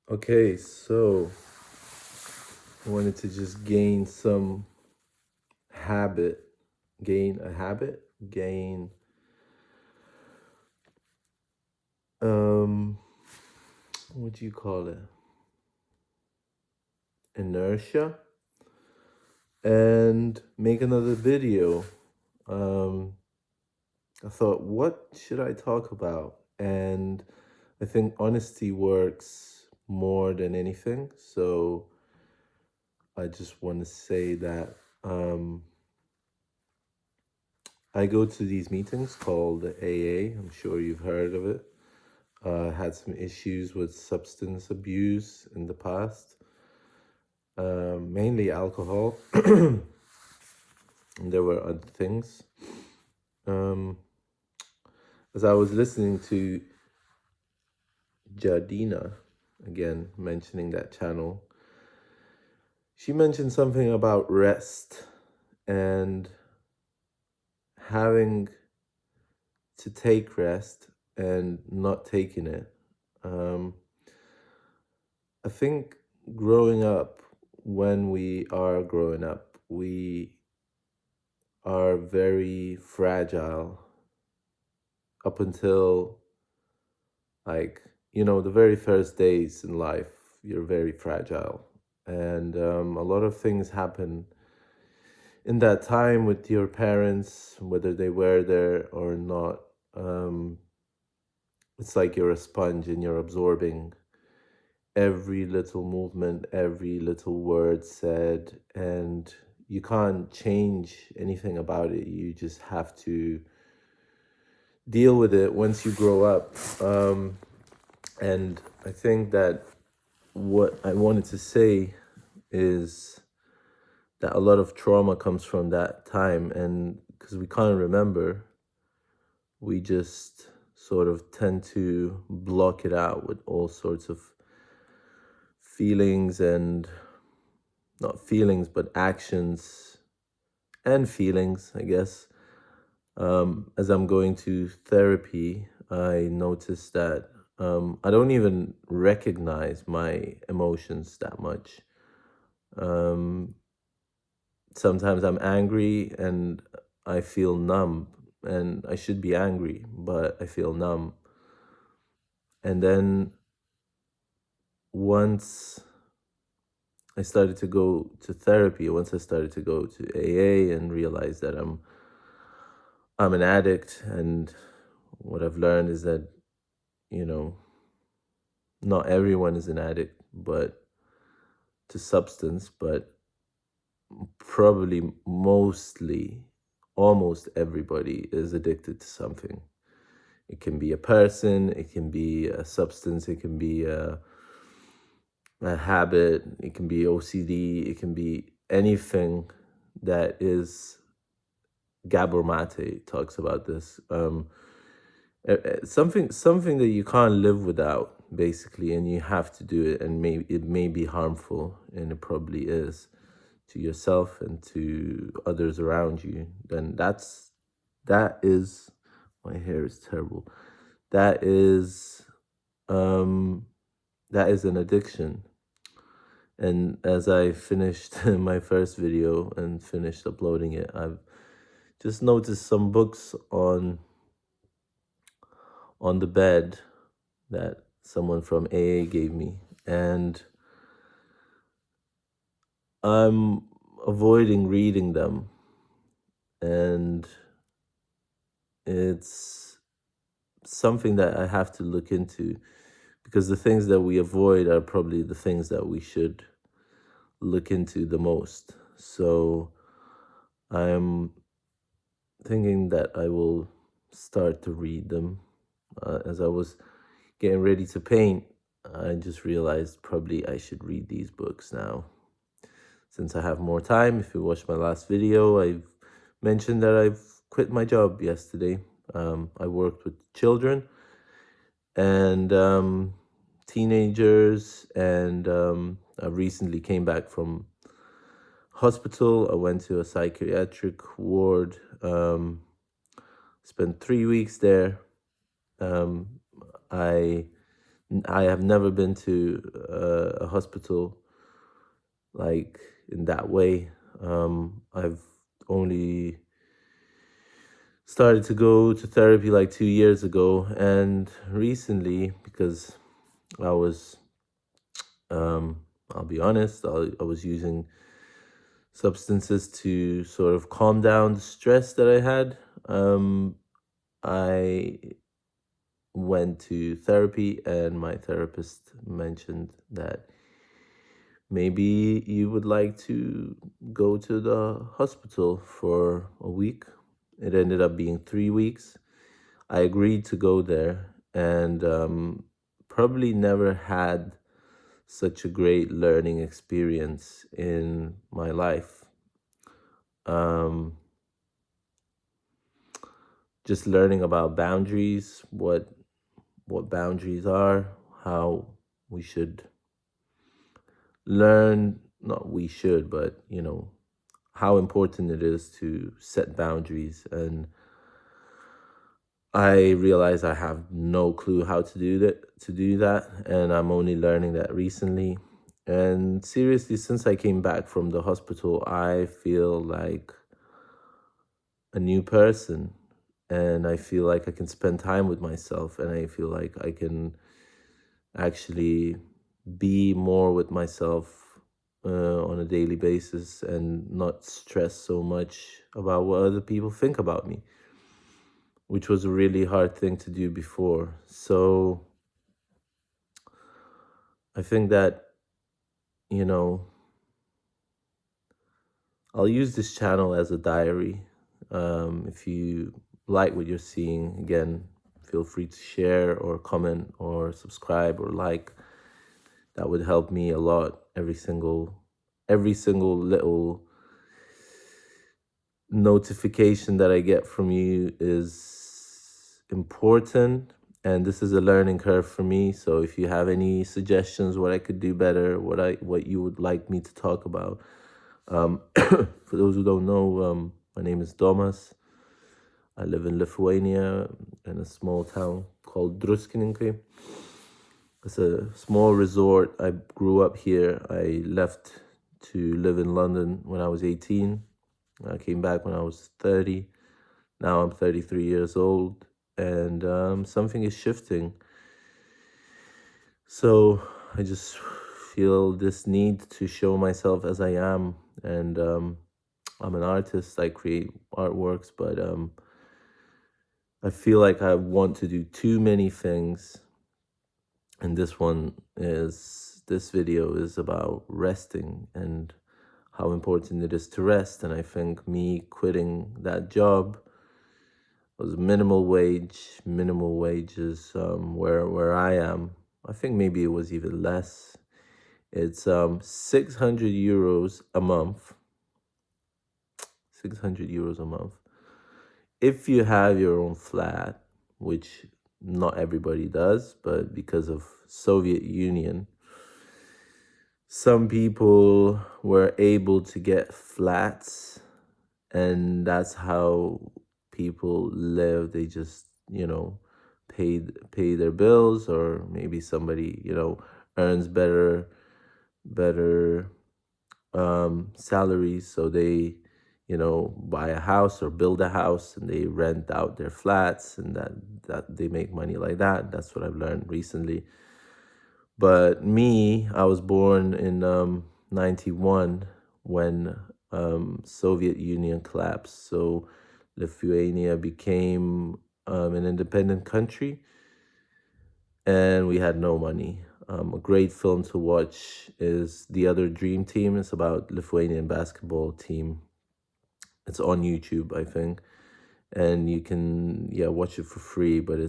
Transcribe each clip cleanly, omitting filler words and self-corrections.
Okay, so I wanted to just habit, gain a habit, gain um what do you call it? Inertia and make another video. Um I thought, what should I talk about? And I think honesty works more than anything. So I just want to say that I go to these meetings called AA. I'm sure you've heard of it. Had some issues with substance abuse in the past, mainly alcohol. And there were other things. Um, as I was listening to Jardina, again, mentioning that channel, she mentioned something about rest and having to take rest and not taking it. Um, I think growing up, when we are growing up, we are very fragile up until, like, the very first days in life. You're very fragile. And a lot of things happen in that time with your parents, whether they were there or not. Um, it's like you're a sponge and you're absorbing every little movement, every little word said, and you can't change anything about it. You just have to deal with it once you grow up. And I think that what I wanted to say is that a lot of trauma comes from that time, and because we can't remember, we just sort of tend to block it out with all sorts of feelings and not feelings, but actions and feelings, I guess. As I'm going to therapy, I noticed that I don't even recognize my emotions that much. Um, Sometimes I'm angry and I feel numb, and I should be angry, but I feel numb. And then once I started to go to therapy, once I started to go to AA and realize that I'm an addict, and what I've learned is that, you know, not everyone is an addict, but to substance, but probably mostly almost everybody is addicted to something. It can be a person, it can be a substance, it can be a habit, it can be OCD, it can be anything that is. Gabor Mate talks about this. Something that you can't live without, basically, and you have to do it, and it may be harmful, and it probably is to yourself and to others around you. Then that is my hair is terrible. That is um that is an addiction. And as I finished my first video and finished uploading it, I've just noticed some books on the bed that someone from AA gave me, and I'm avoiding reading them. And it's something that I have to look into, because the things that we avoid are probably the things that we should look into the most. So I'm thinking that I will start to read them. As I was getting ready to paint, I just realized probably I should read these books now. Since I have more time, if you watched my last video, I've mentioned that I've quit my job yesterday. I worked with children and teenagers, and I recently came back from hospital. I went to a psychiatric ward, spent 3 weeks there. I I have never been to a hospital like in that way. I've only started to go to therapy like 2 years ago, and recently, because I was, um, I'll be honest, I was using substances to sort of calm down the stress that I had. I went to therapy, and my therapist mentioned that maybe you would like to go to the hospital for a week. It ended up being 3 weeks. I agreed to go there, and probably never had such a great learning experience in my life. Um, just learning about boundaries, what boundaries are, how we should learn, not we should, but how important it is to set boundaries. And I realize I have no clue how to do that, and I'm only learning that recently. And seriously, since I came back from the hospital, I feel like a new person, and I feel like I can spend time with myself, and I feel like I can actually be more with myself on a daily basis and not stress so much about what other people think about me, which was a really hard thing to do before. So I think that, you know, I'll use this channel as a diary. If you like what you're seeing, again, feel free to share or comment or subscribe or like. That would help me a lot. Every single little notification that I get from you is important, and this is a learning curve for me. So if you have any suggestions what I could do better, what you would like me to talk about, for those who don't know, my name is Domas. I live in Lithuania in a small town called Druskininkai. It's a small resort. I grew up here. I left to live in London when I was 18. I came back when I was 30. Now I'm 33 years old, and something is shifting. So I just feel this need to show myself as I am. And I'm an artist. I create artworks, but I feel like I want to do too many things. And this video is about resting and how important it is to rest. And I think me quitting that job was minimum wage is where I am. I think maybe it was even less. It's 600 euros a month. 600 euros a month. If you have your own flat, which not everybody does, but because of Soviet Union, some people were able to get flats, and that's how people live. They just, pay their bills, or maybe somebody, earns better salaries, so they, buy a house or build a house, and they rent out their flats, and that they make money like that. That's what I've learned recently. But me, I was born in 91 when Soviet Union collapsed. So Lithuania became an independent country, and we had no money. A great film to watch is The Other Dream Team. It's about Lithuanian basketball team. It's on YouTube, I think, and you can watch it for free. But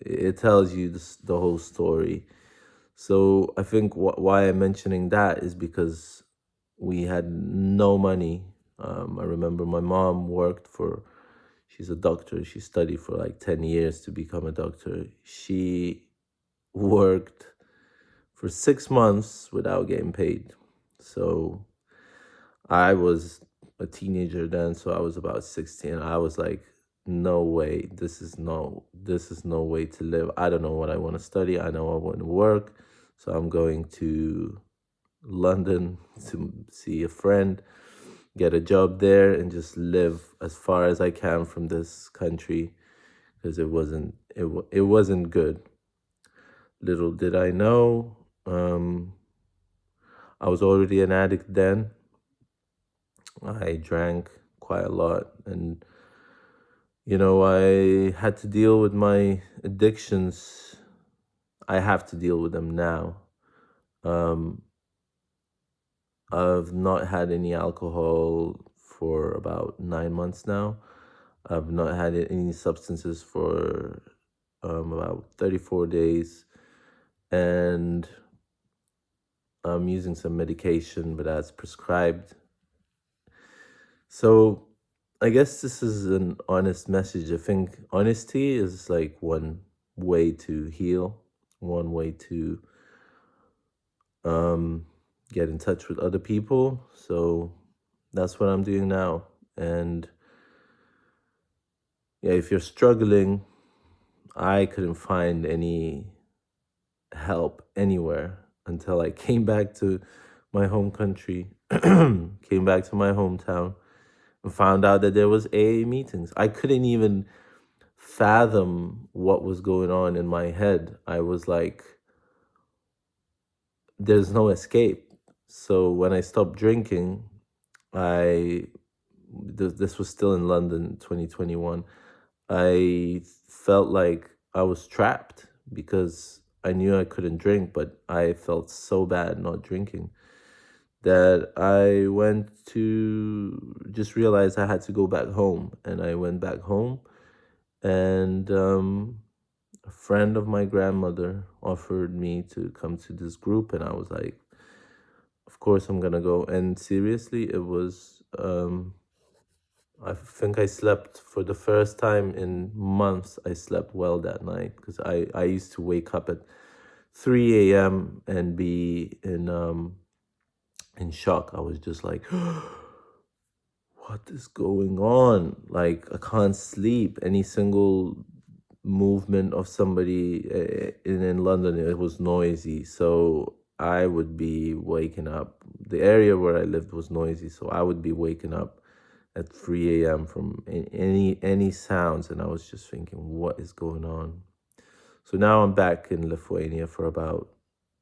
it tells you the whole story. So I think why I'm mentioning that is because we had no money. I remember my mom she's a doctor. She studied for like 10 years to become a doctor. She worked for 6 months without getting paid. So I was a teenager then, so I was about 16. I was like no way, this is no way to live. I don't know what I want to study. I know I want to work, so I'm going to London to see a friend, get a job there, and just live as far as I can from this country, because it wasn't good. Little did I know, I was already an addict then. I drank quite a lot, and I had to deal with my addictions. I have to deal with them now. Um, I've not had any alcohol for about 9 months now. I've not had any substances for about 34 days. And I'm using some medication, but that's prescribed. So I guess this is an honest message. I think honesty is like one way to heal, one way to um, get in touch with other people. So that's what I'm doing now. And yeah, if you're struggling, I couldn't find any help anywhere until I came back to my home country, came back to my hometown, and found out that there was AA meetings. I couldn't even fathom what was going on in my head. I was like, there's no escape. So when I stopped drinking, I this was still in London, 2021. I felt like I was trapped because I knew I couldn't drink, but I felt so bad not drinking that I went to just realize I had to go back home. And I went back home, and a friend of my grandmother offered me to come to this group, and I was like, of course I'm gonna go. And seriously, it was I think I slept for the first time in months. I slept well that night because I used to wake up at 3 a.m. and be in shock. I was just like, what is going on? Like, I can't sleep. Any single movement of somebody in London, it was noisy. So I would be waking up. The area where I lived was noisy, so I would be waking up at 3 a.m. from any sounds, and I was just thinking, what is going on? So now I'm back in Lithuania for about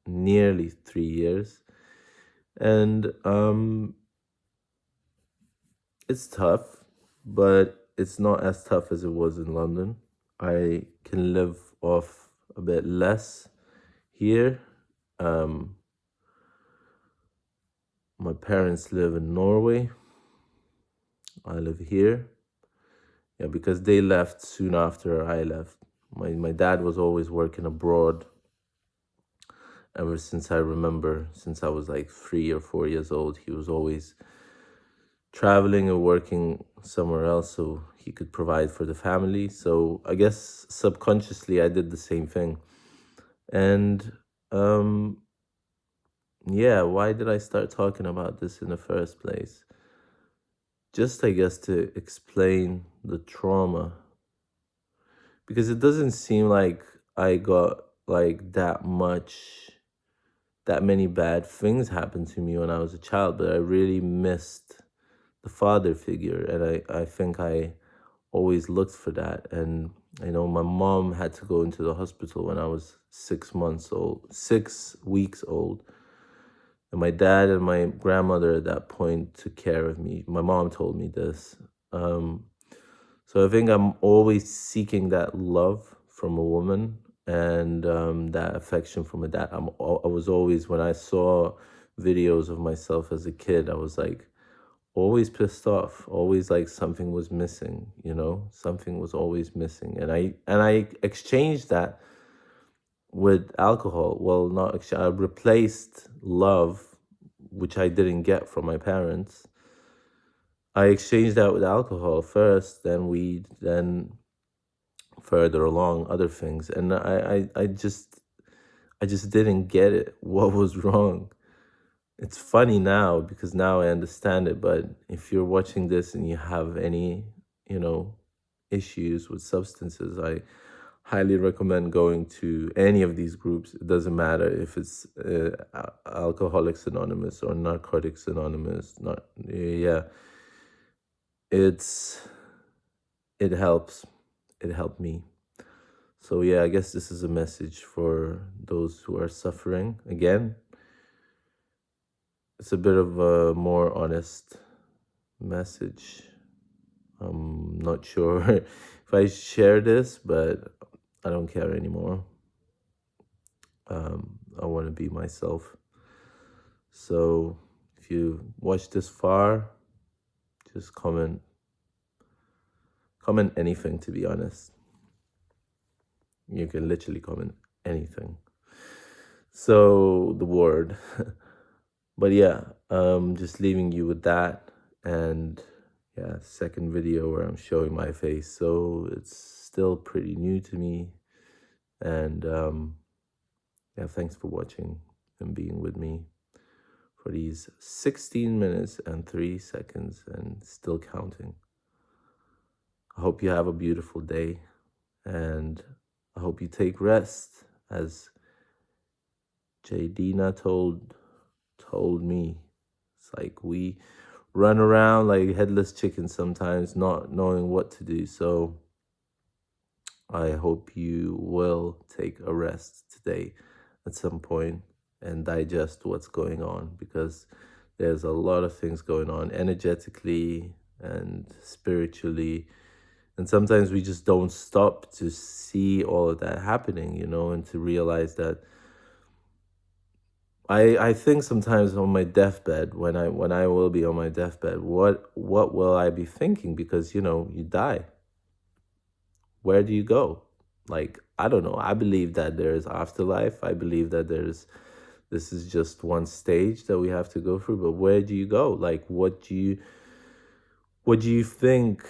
nearly 3 years, and it's tough, but it's not as tough as it was in London. I can live off a bit less here. Um, my parents live in Norway. I live here. Yeah, because they left soon after I left. My dad was always working abroad ever since I remember, since I was like 3 or 4 years old. He was always traveling or working somewhere else so he could provide for the family. So I guess subconsciously I did the same thing. And um, yeah, why did I start talking about this in the first place? Just, I guess, to explain the trauma, because it doesn't seem like I got like that many bad things happened to me when I was a child, but I really missed the father figure, and I think I always looked for that. And I know my mom had to go into the hospital when I was 6 months old, 6 weeks old. And my dad and my grandmother at that point took care of me. My mom told me this. Um, so I think I'm always seeking that love from a woman, and that affection from a dad. I was always, when I saw videos of myself as a kid, I was like always pissed off, always like something was missing, something was always missing. And I exchanged that with alcohol. Well, not exchange, I replaced love, which I didn't get from my parents. I exchanged that with alcohol first, then weed, then further along other things. And I just didn't get it. What was wrong? It's funny now because now I understand it, but if you're watching this and you have any, you know, issues with substances, I highly recommend going to any of these groups. It doesn't matter if it's Alcoholics Anonymous or Narcotics Anonymous. Not yeah, it's it helps. It helped me. So yeah, I guess this is a message for those who are suffering. Again, it's a bit of a more honest message. I'm not sure if I share this, but I don't care anymore. I want to be myself. So if you watch this far, just comment anything, to be honest. You can literally comment anything. So the word. But yeah, just leaving you with that. And yeah, second video where I'm showing my face. So it's still pretty new to me. And yeah, thanks for watching and being with me for these 16 minutes and 3 seconds and still counting. I hope you have a beautiful day, and I hope you take rest, as Jadina told me. It's like we run around like headless chickens sometimes, not knowing what to do. So I hope you will take a rest today at some point and digest what's going on, because there's a lot of things going on energetically and spiritually. And sometimes we just don't stop to see all of that happening, and to realize that I think sometimes on my deathbed, when I will be on my deathbed, what will I be thinking? Because you die. Where do you go? Like, I don't know. I believe that there's afterlife. I believe that this is just one stage that we have to go through. But where do you go? Like, what do you think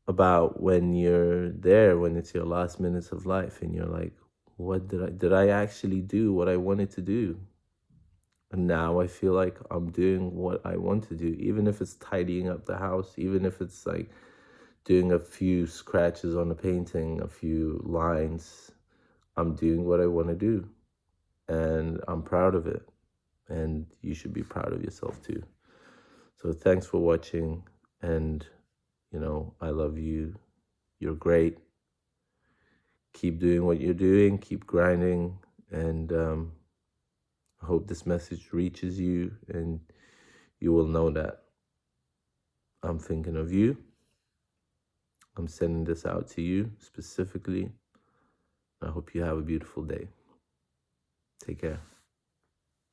about when you're there, when it's your last minutes of life, and you're like, what did I actually do what I wanted to do? And now I feel like I'm doing what I want to do, even if it's tidying up the house, even if it's like doing a few scratches on a painting, a few lines. I'm doing what I want to do, and I'm proud of it. And you should be proud of yourself too. So thanks for watching, and I love you. You're great. Keep doing what you're doing, keep grinding, and I hope this message reaches you, and you will know that I'm thinking of you. I'm sending this out to you specifically. I hope you have a beautiful day. Take care.